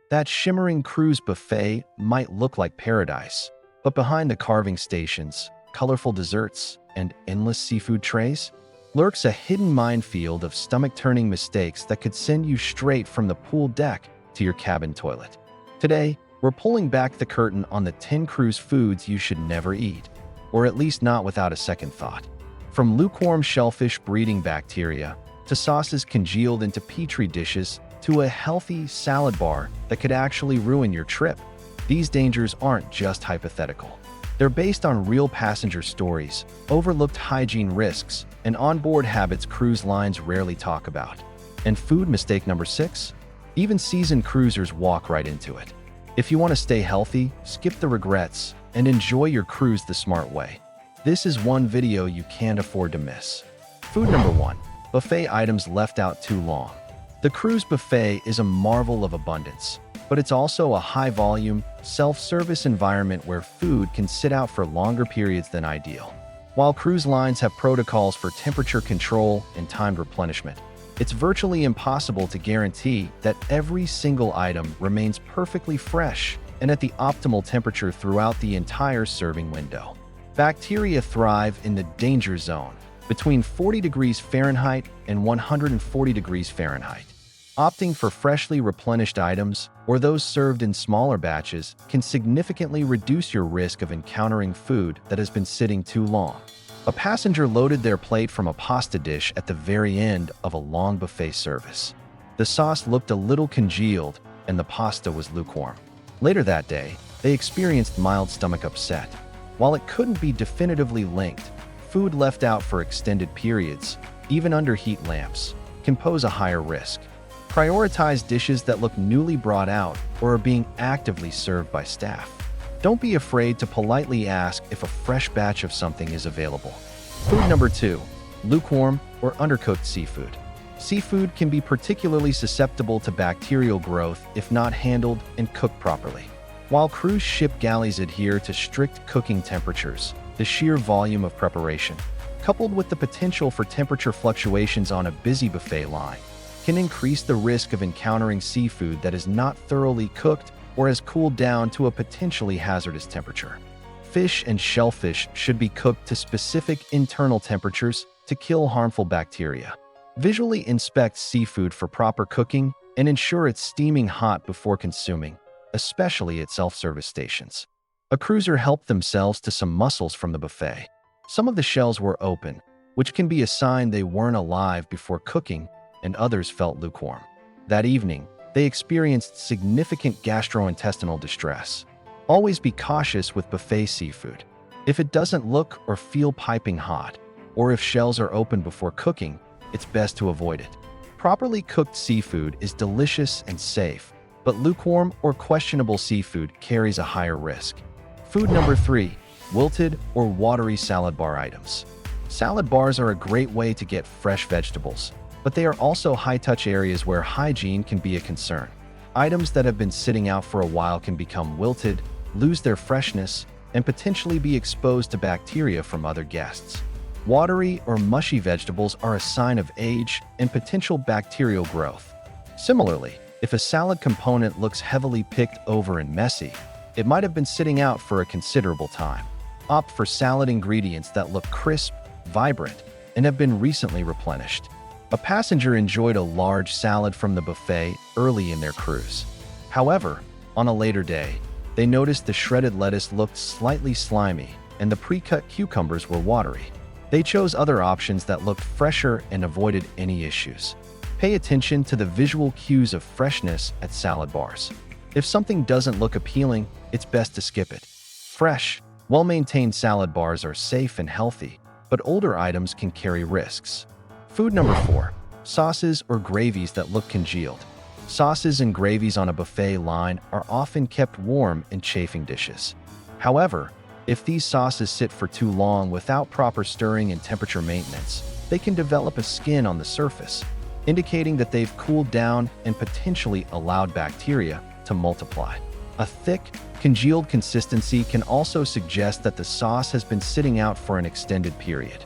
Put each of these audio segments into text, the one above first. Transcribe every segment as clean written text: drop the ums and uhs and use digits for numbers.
That shimmering cruise buffet might look like paradise, but behind the carving stations, colorful desserts, and endless seafood trays, lurks a hidden minefield of stomach-turning mistakes that could send you straight from the pool deck to your cabin toilet. Today, we're pulling back the curtain on the 10 cruise foods you should never eat, or at least not without a second thought. From lukewarm shellfish breeding bacteria, to sauces congealed into petri dishes, to a healthy salad bar that could actually ruin your trip, these dangers aren't just hypothetical. They're based on real passenger stories, overlooked hygiene risks, and onboard habits cruise lines rarely talk about. And food mistake number 6? Even seasoned cruisers walk right into it. If you want to stay healthy, skip the regrets, and enjoy your cruise the smart way. This is one video you can't afford to miss. Food number 1. Buffet items left out too long. The cruise buffet is a marvel of abundance, but it's also a high-volume, self-service environment where food can sit out for longer periods than ideal. While cruise lines have protocols for temperature control and timed replenishment, it's virtually impossible to guarantee that every single item remains perfectly fresh and at the optimal temperature throughout the entire serving window. Bacteria thrive in the danger zone between 40 degrees Fahrenheit and 140 degrees Fahrenheit. Opting for freshly replenished items or those served in smaller batches can significantly reduce your risk of encountering food that has been sitting too long. A passenger loaded their plate from a pasta dish at the very end of a long buffet service. The sauce looked a little congealed and the pasta was lukewarm. Later that day, they experienced mild stomach upset. While it couldn't be definitively linked, food left out for extended periods, even under heat lamps, can pose a higher risk. Prioritize dishes that look newly brought out or are being actively served by staff. Don't be afraid to politely ask if a fresh batch of something is available. Food number 2. Lukewarm or undercooked seafood. Seafood can be particularly susceptible to bacterial growth if not handled and cooked properly. While cruise ship galleys adhere to strict cooking temperatures, the sheer volume of preparation, coupled with the potential for temperature fluctuations on a busy buffet line, can increase the risk of encountering seafood that is not thoroughly cooked or has cooled down to a potentially hazardous temperature. Fish and shellfish should be cooked to specific internal temperatures to kill harmful bacteria. Visually inspect seafood for proper cooking and ensure it's steaming hot before consuming, especially at self-service stations. A cruiser helped themselves to some mussels from the buffet. Some of the shells were open, which can be a sign they weren't alive before cooking, and others felt lukewarm. That evening, they experienced significant gastrointestinal distress. Always be cautious with buffet seafood. If it doesn't look or feel piping hot, or if shells are open before cooking, it's best to avoid it. Properly cooked seafood is delicious and safe, but lukewarm or questionable seafood carries a higher risk. Food number 3. Wilted or watery salad bar items. Salad bars are a great way to get fresh vegetables, but they are also high-touch areas where hygiene can be a concern. Items that have been sitting out for a while can become wilted, lose their freshness, and potentially be exposed to bacteria from other guests. Watery or mushy vegetables are a sign of age and potential bacterial growth. Similarly, if a salad component looks heavily picked over and messy, it might have been sitting out for a considerable time. Opt for salad ingredients that look crisp, vibrant, and have been recently replenished. A passenger enjoyed a large salad from the buffet early in their cruise. However, on a later day, they noticed the shredded lettuce looked slightly slimy and the pre-cut cucumbers were watery. They chose other options that looked fresher and avoided any issues. Pay attention to the visual cues of freshness at salad bars. If something doesn't look appealing, it's best to skip it. Fresh, well-maintained salad bars are safe and healthy, but older items can carry risks. Food number 4. Sauces or gravies that look congealed. Sauces and gravies on a buffet line are often kept warm in chafing dishes. However, if these sauces sit for too long without proper stirring and temperature maintenance, they can develop a skin on the surface, indicating that they've cooled down and potentially allowed bacteria to multiply. A thick, congealed consistency can also suggest that the sauce has been sitting out for an extended period.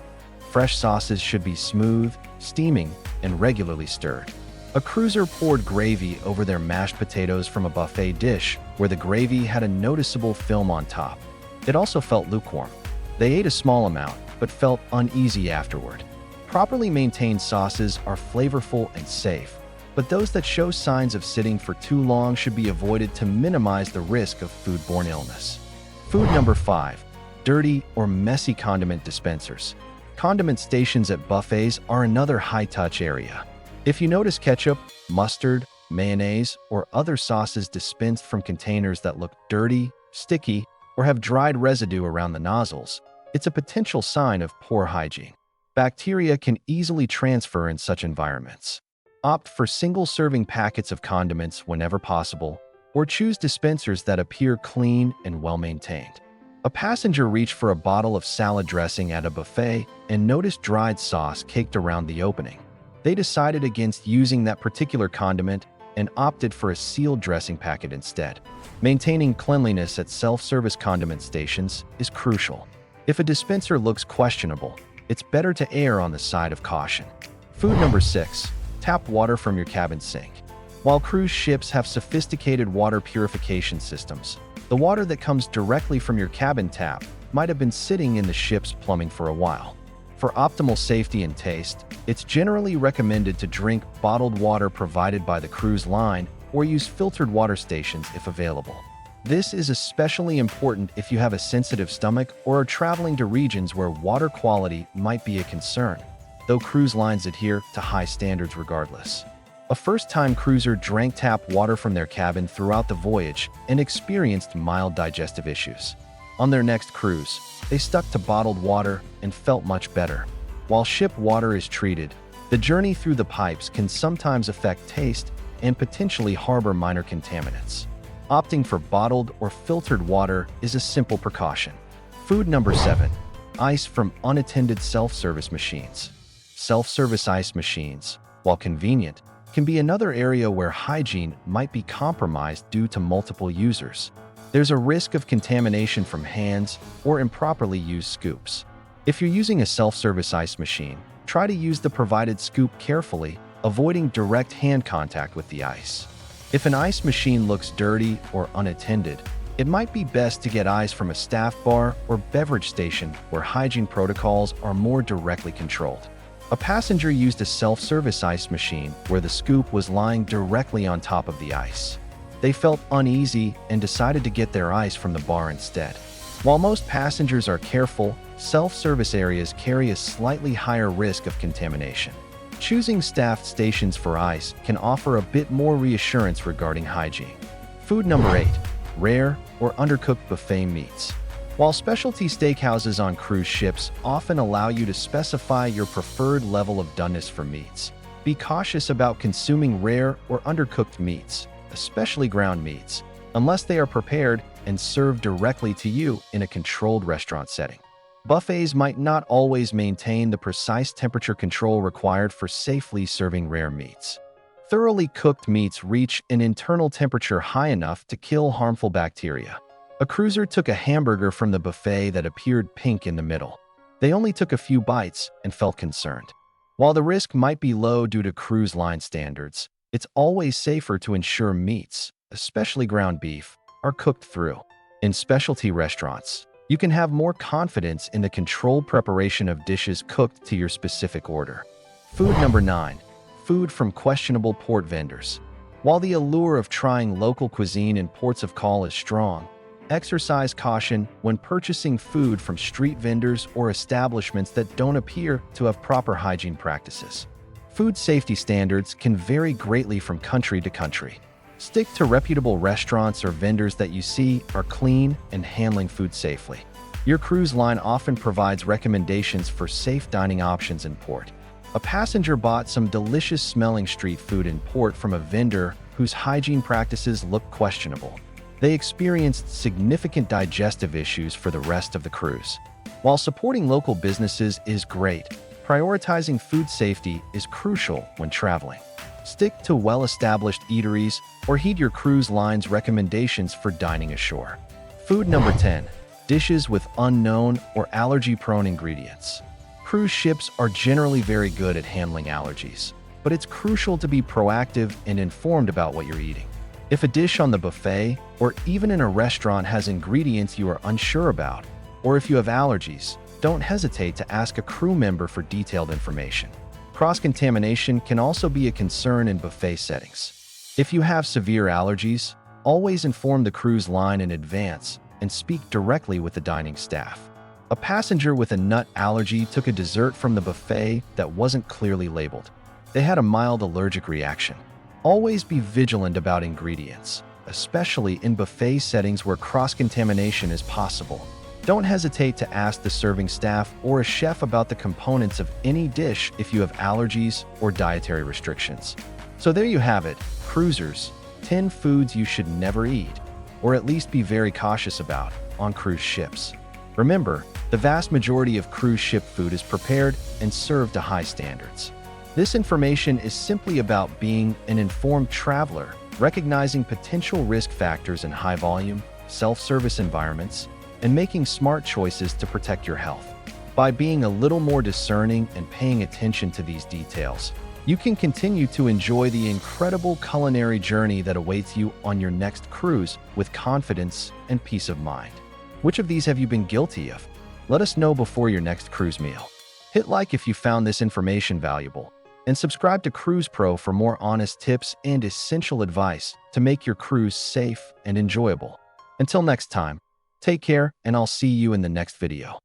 Fresh sauces should be smooth, steaming, and regularly stirred. A cruiser poured gravy over their mashed potatoes from a buffet dish where the gravy had a noticeable film on top. It also felt lukewarm. They ate a small amount, but felt uneasy afterward. Properly maintained sauces are flavorful and safe, but those that show signs of sitting for too long should be avoided to minimize the risk of foodborne illness. Food number 5. Dirty or messy condiment dispensers. Condiment stations at buffets are another high-touch area. If you notice ketchup, mustard, mayonnaise, or other sauces dispensed from containers that look dirty, sticky, or have dried residue around the nozzles, it's a potential sign of poor hygiene. Bacteria can easily transfer in such environments. Opt for single-serving packets of condiments whenever possible, or choose dispensers that appear clean and well-maintained. A passenger reached for a bottle of salad dressing at a buffet and noticed dried sauce caked around the opening. They decided against using that particular condiment and opted for a sealed dressing packet instead. Maintaining cleanliness at self-service condiment stations is crucial. If a dispenser looks questionable, it's better to err on the side of caution. Food number 6. Tap water from your cabin sink. While cruise ships have sophisticated water purification systems, the water that comes directly from your cabin tap might have been sitting in the ship's plumbing for a while. For optimal safety and taste, it's generally recommended to drink bottled water provided by the cruise line or use filtered water stations if available. This is especially important if you have a sensitive stomach or are traveling to regions where water quality might be a concern, though cruise lines adhere to high standards regardless. A first-time cruiser drank tap water from their cabin throughout the voyage and experienced mild digestive issues. On their next cruise, they stuck to bottled water and felt much better. While ship water is treated, the journey through the pipes can sometimes affect taste and potentially harbor minor contaminants. Opting for bottled or filtered water is a simple precaution. Food number 7. Ice from unattended self-service machines. Self-service ice machines, while convenient, can be another area where hygiene might be compromised due to multiple users. There's a risk of contamination from hands or improperly used scoops. If you're using a self-service ice machine, try to use the provided scoop carefully, avoiding direct hand contact with the ice. If an ice machine looks dirty or unattended, it might be best to get ice from a staff bar or beverage station where hygiene protocols are more directly controlled. A passenger used a self-service ice machine where the scoop was lying directly on top of the ice. They felt uneasy and decided to get their ice from the bar instead. While most passengers are careful, self-service areas carry a slightly higher risk of contamination. Choosing staffed stations for ice can offer a bit more reassurance regarding hygiene. Food number 8. Rare or undercooked buffet meats. While specialty steakhouses on cruise ships often allow you to specify your preferred level of doneness for meats, be cautious about consuming rare or undercooked meats, especially ground meats, unless they are prepared and served directly to you in a controlled restaurant setting. Buffets might not always maintain the precise temperature control required for safely serving rare meats. Thoroughly cooked meats reach an internal temperature high enough to kill harmful bacteria. A cruiser took a hamburger from the buffet that appeared pink in the middle. They only took a few bites and felt concerned. While the risk might be low due to cruise line standards, it's always safer to ensure meats, especially ground beef, are cooked through. In specialty restaurants, you can have more confidence in the controlled preparation of dishes cooked to your specific order. Food number 9. Food from questionable port vendors. While the allure of trying local cuisine in ports of call is strong, exercise caution when purchasing food from street vendors or establishments that don't appear to have proper hygiene practices. Food safety standards can vary greatly from country to country. Stick to reputable restaurants or vendors that you see are clean and handling food safely. Your cruise line often provides recommendations for safe dining options in port. A passenger bought some delicious-smelling street food in port from a vendor whose hygiene practices looked questionable. They experienced significant digestive issues for the rest of the cruise. While supporting local businesses is great, prioritizing food safety is crucial when traveling. Stick to well-established eateries or heed your cruise line's recommendations for dining ashore. Food number 10. Dishes with unknown or allergy-prone ingredients. Cruise ships are generally very good at handling allergies. but it's crucial to be proactive and informed about what you're eating. If a dish on the buffet or even in a restaurant has ingredients you are unsure about, or if you have allergies, don't hesitate to ask a crew member for detailed information. Cross-contamination can also be a concern in buffet settings. If you have severe allergies, always inform the cruise line in advance and speak directly with the dining staff. A passenger with a nut allergy took a dessert from the buffet that wasn't clearly labeled. They had a mild allergic reaction. Always be vigilant about ingredients, especially in buffet settings where cross-contamination is possible. Don't hesitate to ask the serving staff or a chef about the components of any dish if you have allergies or dietary restrictions. So there you have it, cruisers, 10 foods you should never eat, or at least be very cautious about, on cruise ships. Remember, the vast majority of cruise ship food is prepared and served to high standards. This information is simply about being an informed traveler, recognizing potential risk factors in high-volume, self-service environments, and making smart choices to protect your health. By being a little more discerning and paying attention to these details, you can continue to enjoy the incredible culinary journey that awaits you on your next cruise with confidence and peace of mind. Which of these have you been guilty of? Let us know before your next cruise meal. Hit like if you found this information valuable, and subscribe to Cruise Pro for more honest tips and essential advice to make your cruise safe and enjoyable. Until next time, take care, and I'll see you in the next video.